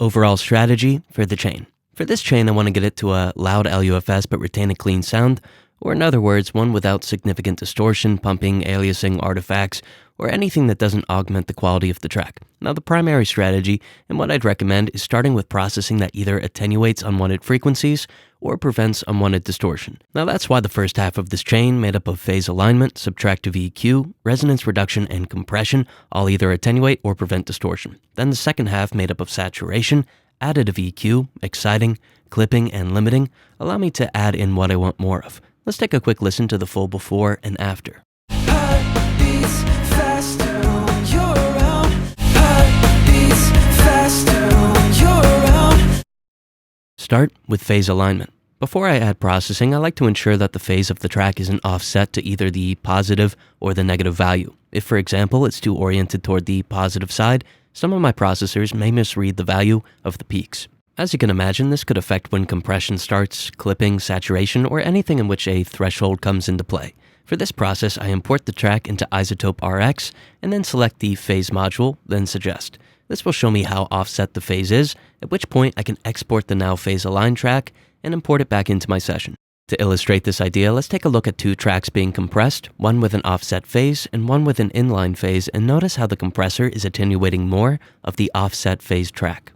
Overall strategy for the chain. For this chain, I want to get it to a loud LUFS but retain a clean sound, or in other words, one without significant distortion, pumping, aliasing, artifacts, or anything that doesn't augment the quality of the track. Now, the primary strategy, and what I'd recommend, is starting with processing that either attenuates unwanted frequencies or prevents unwanted distortion. Now, that's why the first half of this chain, made up of phase alignment, subtractive EQ, resonance reduction, and compression, all either attenuate or prevent distortion. Then the second half, made up of saturation, additive EQ, exciting, clipping, and limiting, allow me to add in what I want more of. Let's take a quick listen to the full before and after. Start with phase alignment. Before I add processing, I like to ensure that the phase of the track isn't offset to either the positive or the negative value. If, for example, it's too oriented toward the positive side, some of my processors may misread the value of the peaks. As you can imagine, this could affect when compression starts, clipping, saturation, or anything in which a threshold comes into play. For this process, I import the track into iZotope RX and then select the phase module, then suggest. This will show me how offset the phase is, at which point I can export the now phase aligned track and import it back into my session. To illustrate this idea, let's take a look at two tracks being compressed, one with an offset phase and one with an inline phase, and notice how the compressor is attenuating more of the offset phase track.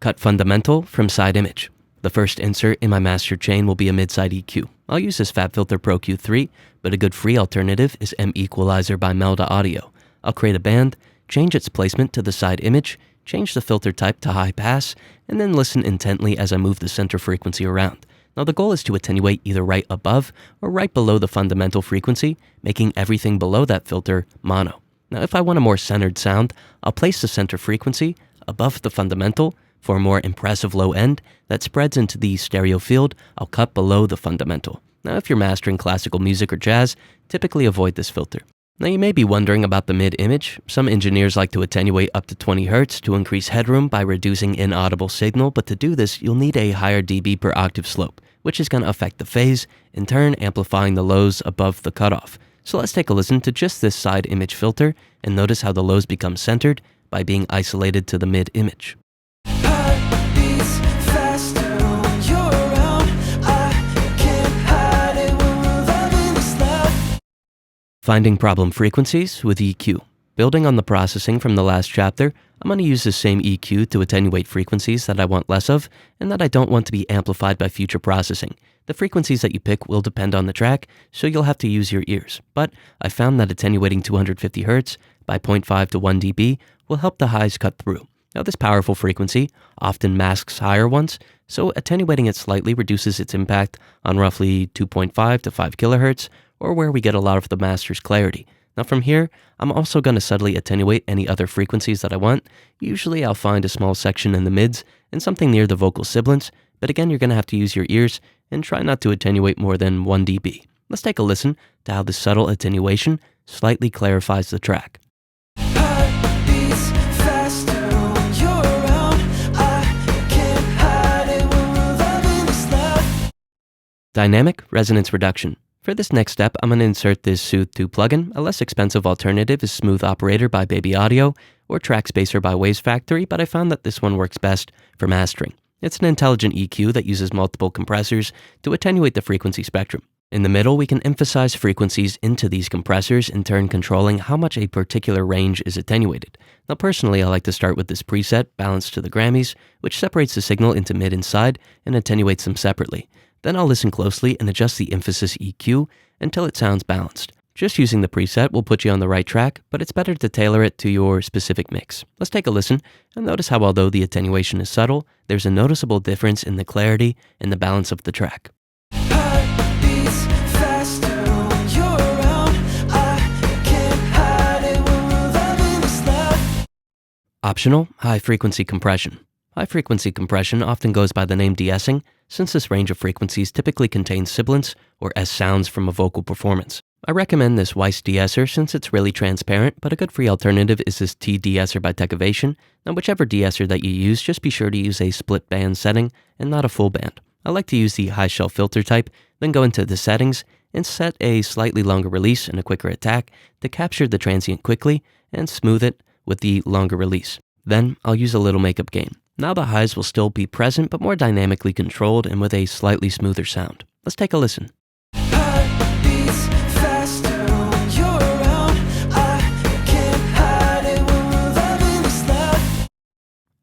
Cut fundamental from side image. The first insert in my master chain will be a mid-side EQ. I'll use this FabFilter Pro Q3, but a good free alternative is M Equalizer by Melda Audio. I'll create a band, change its placement to the side image, change the filter type to high pass, and then listen intently as I move the center frequency around. Now the goal is to attenuate either right above or right below the fundamental frequency, making everything below that filter mono. Now if I want a more centered sound, I'll place the center frequency above the fundamental. For a more impressive low end that spreads into the stereo field, I'll cut below the fundamental. Now if you're mastering classical music or jazz, typically avoid this filter. Now you may be wondering about the mid image. Some engineers like to attenuate up to 20 Hz to increase headroom by reducing inaudible signal, but to do this, you'll need a higher dB per octave slope, which is going to affect the phase, in turn amplifying the lows above the cutoff. So let's take a listen to just this side image filter and notice how the lows become centered by being isolated to the mid image. Finding problem frequencies with EQ. Building on the processing from the last chapter, I'm going to use the same EQ to attenuate frequencies that I want less of and that I don't want to be amplified by future processing. The frequencies that you pick will depend on the track, so you'll have to use your ears. But I found that attenuating 250 Hz by 0.5 to 1 dB will help the highs cut through. Now this powerful frequency often masks higher ones, so attenuating it slightly reduces its impact on roughly 2.5 to 5 kHz, or where we get a lot of the master's clarity. Now from here, I'm also going to subtly attenuate any other frequencies that I want. Usually I'll find a small section in the mids and something near the vocal sibilants, but again, you're going to have to use your ears and try not to attenuate more than 1 dB. Let's take a listen to how this subtle attenuation slightly clarifies the track. Dynamic resonance reduction. For this next step, I'm going to insert this Soothe 2 plugin. A less expensive alternative is Smooth Operator by Baby Audio or Track Spacer by Waves Factory, but I found that this one works best for mastering. It's an intelligent EQ that uses multiple compressors to attenuate the frequency spectrum. In the middle, we can emphasize frequencies into these compressors, in turn controlling how much a particular range is attenuated. Now personally, I like to start with this preset, Balanced to the Grammys, which separates the signal into mid and side and attenuates them separately. Then I'll listen closely and adjust the emphasis EQ until it sounds balanced. Just using the preset will put you on the right track, but it's better to tailor it to your specific mix. Let's take a listen and notice how although the attenuation is subtle, there's a noticeable difference in the clarity and the balance of the track. Optional, high-frequency compression. High-frequency compression often goes by the name de-essing, since this range of frequencies typically contains sibilants or S sounds from a vocal performance. I recommend this Weiss de-esser since it's really transparent, but a good free alternative is this T de-esser by Tekavation. Now whichever de-esser that you use, just be sure to use a split band setting and not a full band. I like to use the high shelf filter type, then go into the settings and set a slightly longer release and a quicker attack to capture the transient quickly and smooth it with the longer release. Then I'll use a little makeup gain. Now the highs will still be present, but more dynamically controlled and with a slightly smoother sound. Let's take a listen.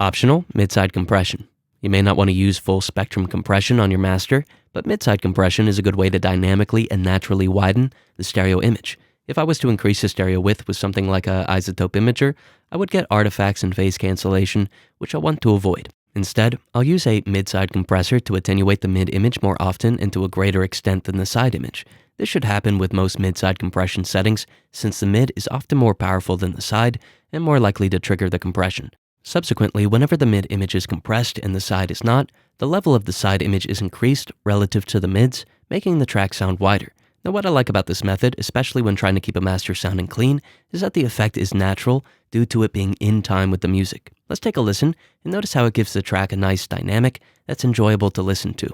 Optional, mid-side compression. You may not want to use full spectrum compression on your master, but mid-side compression is a good way to dynamically and naturally widen the stereo image. If I was to increase the stereo width with something like an isotope imager, I would get artifacts and phase cancellation, which I want to avoid. Instead, I'll use a mid-side compressor to attenuate the mid-image more often and to a greater extent than the side image. This should happen with most mid-side compression settings, since the mid is often more powerful than the side and more likely to trigger the compression. Subsequently, whenever the mid image is compressed and the side is not, the level of the side image is increased relative to the mids, making the track sound wider. Now, what I like about this method, especially when trying to keep a master sounding clean, is that the effect is natural due to it being in time with the music. Let's take a listen and notice how it gives the track a nice dynamic that's enjoyable to listen to.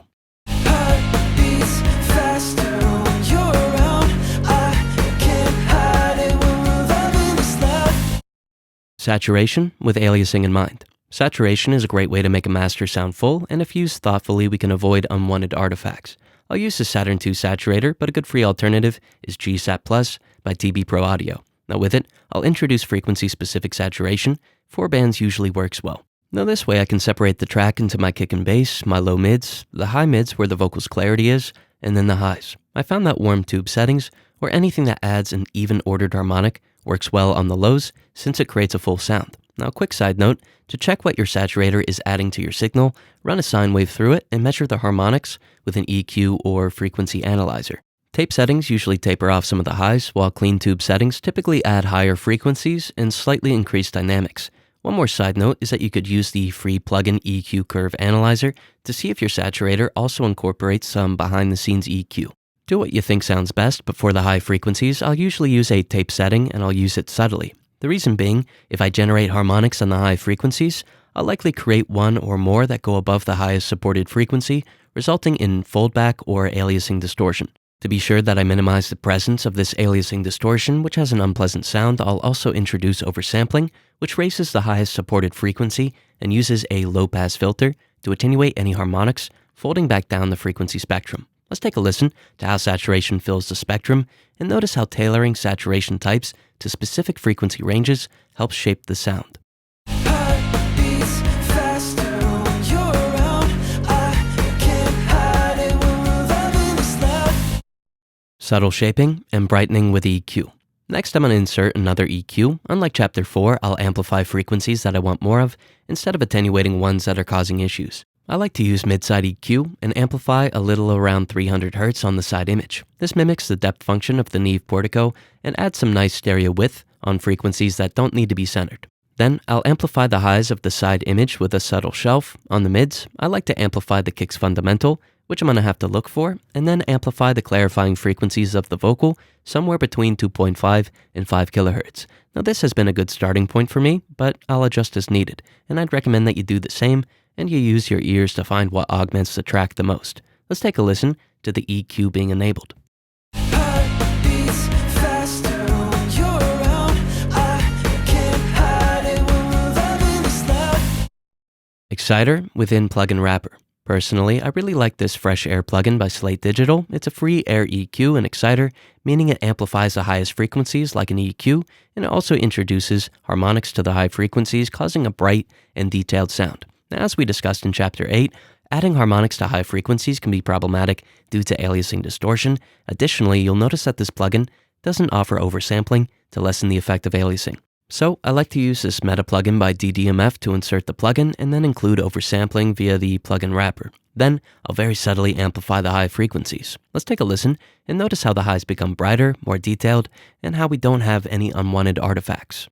Saturation with aliasing in mind. Saturation is a great way to make a master sound full, and if used thoughtfully, we can avoid unwanted artifacts. I'll use the Saturn II Saturator, but a good free alternative is GSat Plus by TB Pro Audio. Now with it, I'll introduce frequency-specific saturation. 4 bands usually works well. Now this way I can separate the track into my kick and bass, my low mids, the high mids where the vocal's clarity is, and then the highs. I found that warm tube settings, or anything that adds an even ordered harmonic, works well on the lows since it creates a full sound. Now, a quick side note, to check what your saturator is adding to your signal, run a sine wave through it and measure the harmonics with an EQ or frequency analyzer. Tape settings usually taper off some of the highs, while clean tube settings typically add higher frequencies and slightly increase dynamics. One more side note is that you could use the free plugin EQ Curve Analyzer to see if your saturator also incorporates some behind-the-scenes EQ. Do what you think sounds best, but for the high frequencies, I'll usually use a tape setting and I'll use it subtly. The reason being, if I generate harmonics on the high frequencies, I'll likely create one or more that go above the highest supported frequency, resulting in foldback or aliasing distortion. To be sure that I minimize the presence of this aliasing distortion, which has an unpleasant sound, I'll also introduce oversampling, which raises the highest supported frequency and uses a low-pass filter to attenuate any harmonics, folding back down the frequency spectrum. Let's take a listen to how saturation fills the spectrum and notice how tailoring saturation types to specific frequency ranges helps shape the sound. Subtle shaping and brightening with EQ. Next, I'm going to insert another EQ. Unlike Chapter 4, I'll amplify frequencies that I want more of instead of attenuating ones that are causing issues. I like to use mid-side EQ and amplify a little around 300 Hz on the side image. This mimics the depth function of the Neve Portico and adds some nice stereo width on frequencies that don't need to be centered. Then I'll amplify the highs of the side image with a subtle shelf. On the mids, I like to amplify the kick's fundamental, which I'm going to have to look for, and then amplify the clarifying frequencies of the vocal somewhere between 2.5 and 5 kHz. Now this has been a good starting point for me, but I'll adjust as needed, and I'd recommend that you do the same and you use your ears to find what augments the track the most. Let's take a listen to the EQ being enabled. Exciter within Plugin Wrapper. Personally, I really like this Fresh Air plugin by Slate Digital. It's a free air EQ and exciter, meaning it amplifies the highest frequencies like an EQ, and it also introduces harmonics to the high frequencies, causing a bright and detailed sound. Now, as we discussed in Chapter 8, adding harmonics to high frequencies can be problematic due to aliasing distortion. Additionally, you'll notice that this plugin doesn't offer oversampling to lessen the effect of aliasing. So I like to use this Meta plugin by DDMF to insert the plugin and then include oversampling via the plugin wrapper. Then I'll very subtly amplify the high frequencies. Let's take a listen and notice how the highs become brighter, more detailed, and how we don't have any unwanted artifacts.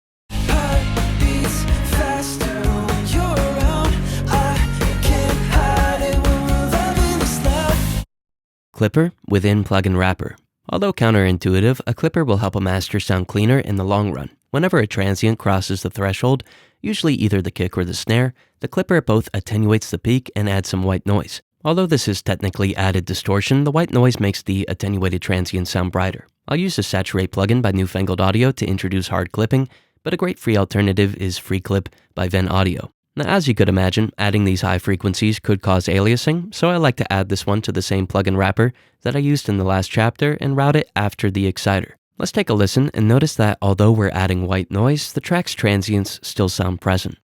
Clipper within Plugin Wrapper. Although counterintuitive, a clipper will help a master sound cleaner in the long run. Whenever a transient crosses the threshold, usually either the kick or the snare, the clipper both attenuates the peak and adds some white noise. Although this is technically added distortion, the white noise makes the attenuated transient sound brighter. I'll use the Saturate plugin by Newfangled Audio to introduce hard clipping, but a great free alternative is FreeClip by Ven Audio. Now, as you could imagine, adding these high frequencies could cause aliasing, so I like to add this one to the same plugin wrapper that I used in the last chapter and route it after the exciter. Let's take a listen and notice that although we're adding white noise, the track's transients still sound present.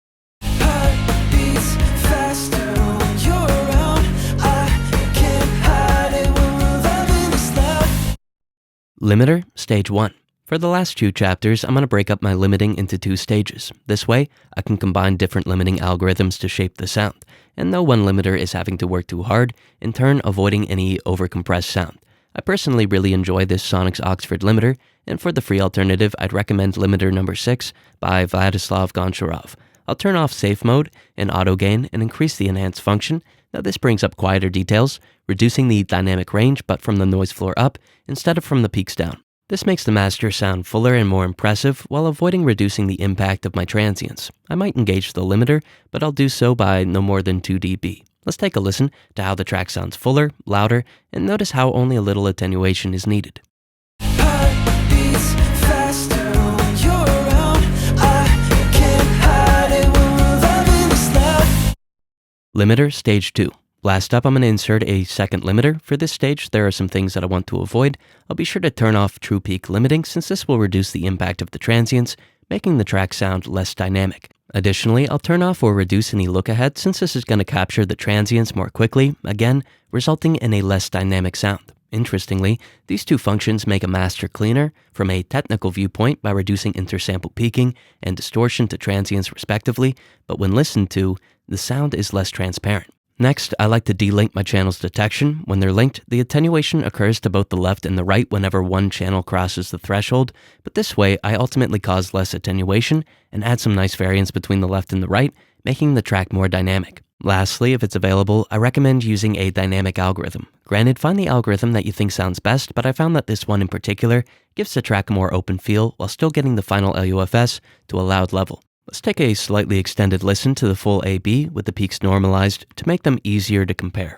Limiter, Stage 1. For the last 2 chapters, I'm going to break up my limiting into 2 stages. This way, I can combine different limiting algorithms to shape the sound, and no one limiter is having to work too hard, in turn avoiding any overcompressed sound. I personally really enjoy this Sonix Oxford limiter, and for the free alternative, I'd recommend limiter number 6 by Vladislav Goncharov. I'll turn off safe mode and auto gain and increase the enhance function. Now this brings up quieter details, reducing the dynamic range but from the noise floor up instead of from the peaks down. This makes the master sound fuller and more impressive while avoiding reducing the impact of my transients. I might engage the limiter, but I'll do so by no more than 2 dB. Let's take a listen to how the track sounds fuller, louder, and notice how only a little attenuation is needed. Limiter, Stage 2. Last up, I'm going to insert a second limiter. For this stage, there are some things that I want to avoid. I'll be sure to turn off true peak limiting since this will reduce the impact of the transients, making the track sound less dynamic. Additionally, I'll turn off or reduce any look ahead since this is going to capture the transients more quickly, again, resulting in a less dynamic sound. Interestingly, these 2 functions make a master cleaner from a technical viewpoint by reducing intersample peaking and distortion to transients respectively, but when listened to, the sound is less transparent. Next, I like to delink my channel's detection. When they're linked, the attenuation occurs to both the left and the right whenever one channel crosses the threshold, but this way I ultimately cause less attenuation and add some nice variance between the left and the right, making the track more dynamic. Lastly, if it's available, I recommend using a dynamic algorithm. Granted, find the algorithm that you think sounds best, but I found that this one in particular gives the track a more open feel while still getting the final LUFS to a loud level. Let's take a slightly extended listen to the full AB with the peaks normalized to make them easier to compare.